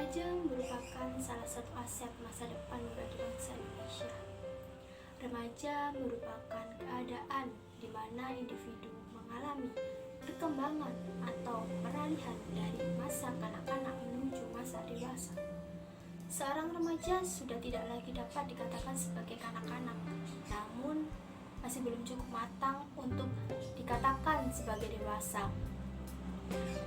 Remaja merupakan salah satu aset masa depan bagi bangsa Indonesia. Remaja merupakan keadaan di mana individu mengalami perkembangan atau peralihan dari masa kanak-kanak menuju masa dewasa. Seorang remaja sudah tidak lagi dapat dikatakan sebagai kanak-kanak, namun masih belum cukup matang untuk dikatakan sebagai dewasa.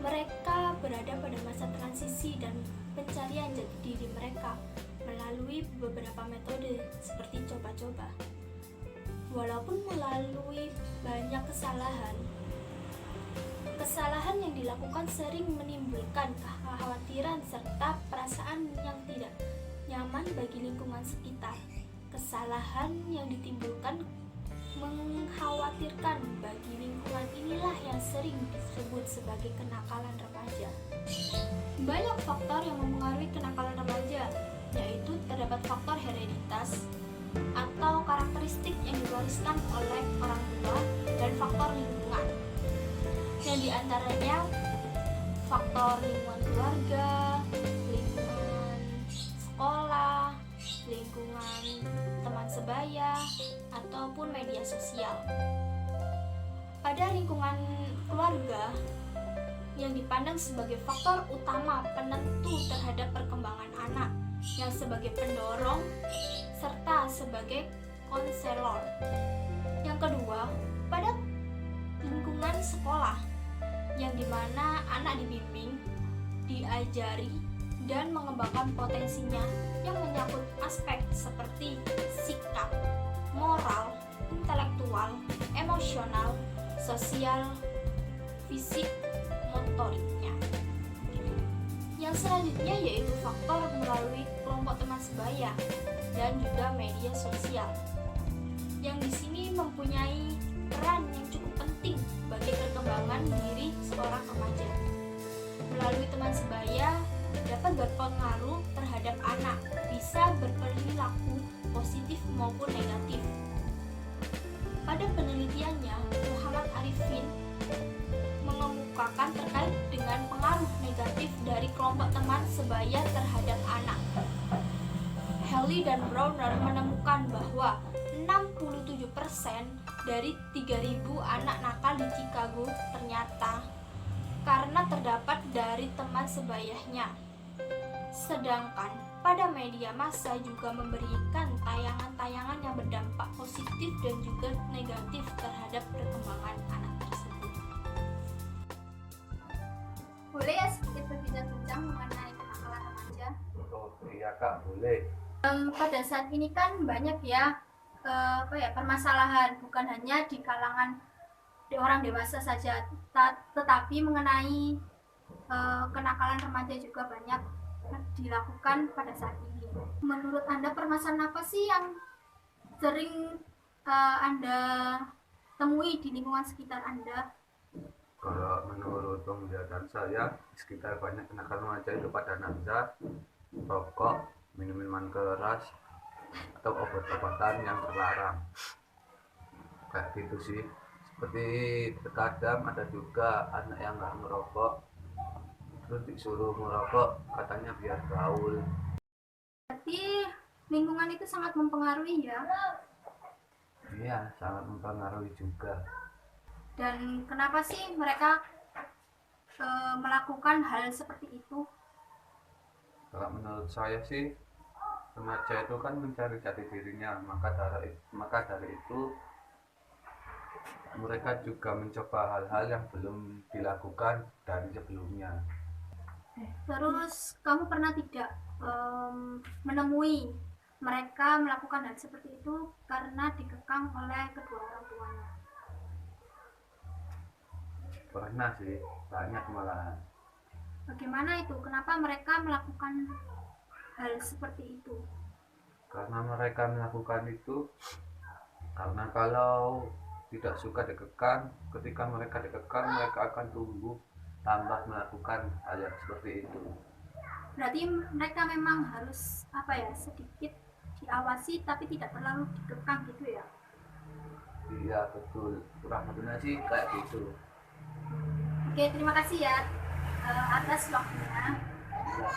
Mereka berada pada masa transisi dan pencarian jati diri mereka melalui beberapa metode seperti coba-coba. Walaupun melalui banyak kesalahan yang dilakukan sering menimbulkan kekhawatiran serta perasaan yang tidak nyaman bagi lingkungan sekitar. Kesalahan yang ditimbulkan mengkhawatirkan bagi lingkungan inilah yang sering disebut sebagai kenakalan remaja. Banyak faktor yang mempengaruhi kenakalan remaja, yaitu terdapat faktor hereditas atau karakteristik yang diwariskan oleh orang tua dan faktor lingkungan. Yang diantaranya faktor lingkungan keluarga, lingkungan sekolah, lingkungan teman sebaya, ataupun media sosial. Pada lingkungan keluarga yang dipandang sebagai faktor utama penentu terhadap perkembangan anak, yang sebagai pendorong serta sebagai konselor. Yang kedua, pada lingkungan sekolah yang dimana anak dibimbing, diajari, dan mengembangkan potensinya yang menyangkut aspek seperti sikap, moral, intelektual, emosional, sosial, fisik, motoriknya. Yang selanjutnya yaitu faktor melalui kelompok teman sebaya dan juga media sosial, yang di sini mempunyai peran yang cukup penting bagi perkembangan diri seorang remaja. Melalui teman sebaya dapat berpengaruh terhadap anak, bisa berperilaku positif maupun negatif. Pada penelitiannya, Muhammad Arifin mengemukakan terkait dengan pengaruh negatif dari kelompok teman sebaya terhadap anak. Haley dan Browner menemukan bahwa 67% dari 3.000 anak nakal di Chicago ternyata karena terdapat dari teman sebayanya. Sedangkan pada media massa juga memberikan tayangan-tayangan yang berdampak positif dan juga negatif terhadap perkembangan anak tersebut. Boleh ya sedikit berbincang-bincang mengenai kenakalan remaja? Oh iya Kak, boleh. Pada saat ini kan banyak ya permasalahan, bukan hanya di kalangan orang dewasa saja, tetapi mengenai kenakalan remaja juga banyak dilakukan pada saat ini. Menurut Anda permasalahan apa sih yang sering Anda temui di lingkungan sekitar Anda? Kalau menurut penglihatan saya, di sekitar banyak kenakalan remaja itu pada nafsa, rokok, minum-minuman keras, atau obat-obatan yang terlarang. Kayak gitu sih. Seperti terkadang ada juga anak yang nggak merokok, terus disuruh merokok katanya biar gaul. Berarti lingkungan itu sangat mempengaruhi ya? Iya, sangat mempengaruhi juga. Dan kenapa sih mereka melakukan hal seperti itu? Kalau menurut saya sih, remaja itu kan mencari jati dirinya, maka dari itu mereka juga mencoba hal-hal yang belum dilakukan dari sebelumnya. Terus kamu pernah tidak menemui mereka melakukan hal seperti itu karena dikekang oleh kedua orang tuanya? Pernah sih, banyak malahan. Bagaimana itu? Kenapa mereka melakukan hal seperti itu? Karena mereka melakukan itu karena kalau tidak suka dikekang, ketika mereka dikekang mereka akan tumbuh tambah melakukan hal yang seperti itu. Berarti mereka memang harus sedikit diawasi tapi tidak terlalu dikekang gitu ya? Iya betul, kurang lebihnya sih kayak gitu. Oke, terima kasih ya atas waktunya. Iya,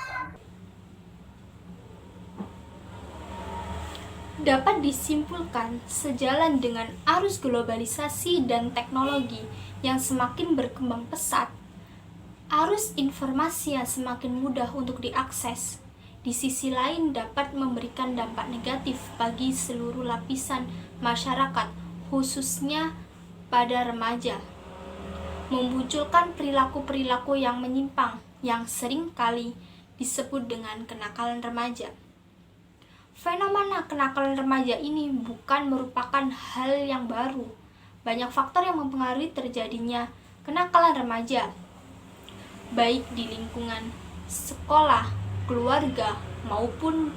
Dapat disimpulkan sejalan dengan arus globalisasi dan teknologi yang semakin berkembang pesat, arus informasi yang semakin mudah untuk diakses, di sisi lain dapat memberikan dampak negatif bagi seluruh lapisan masyarakat, khususnya pada remaja. Memunculkan perilaku-perilaku yang menyimpang yang sering kali disebut dengan kenakalan remaja. Fenomena kenakalan remaja ini bukan merupakan hal yang baru. Banyak faktor yang mempengaruhi terjadinya kenakalan remaja, baik di lingkungan sekolah, keluarga, maupun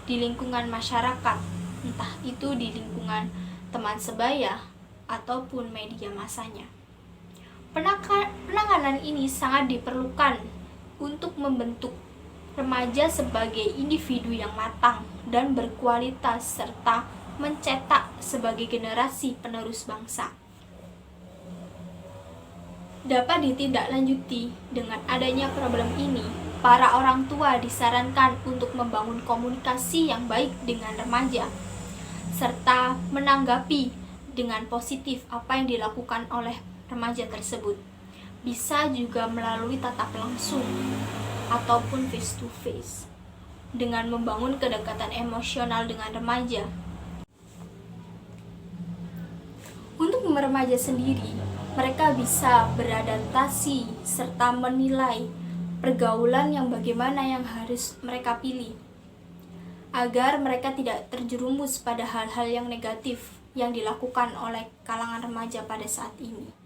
di lingkungan masyarakat, entah itu di lingkungan teman sebaya ataupun media masanya. Penanganan ini sangat diperlukan untuk membentuk remaja sebagai individu yang matang dan berkualitas serta mencetak sebagai generasi penerus bangsa. Dapat ditindaklanjuti dengan adanya problem ini, para orang tua disarankan untuk membangun komunikasi yang baik dengan remaja serta menanggapi dengan positif apa yang dilakukan oleh remaja tersebut. Bisa juga melalui tatap langsung ataupun face to face dengan membangun kedekatan emosional dengan remaja. Untuk remaja sendiri, mereka bisa beradaptasi serta menilai pergaulan yang bagaimana yang harus mereka pilih agar mereka tidak terjerumus pada hal-hal yang negatif yang dilakukan oleh kalangan remaja pada saat ini.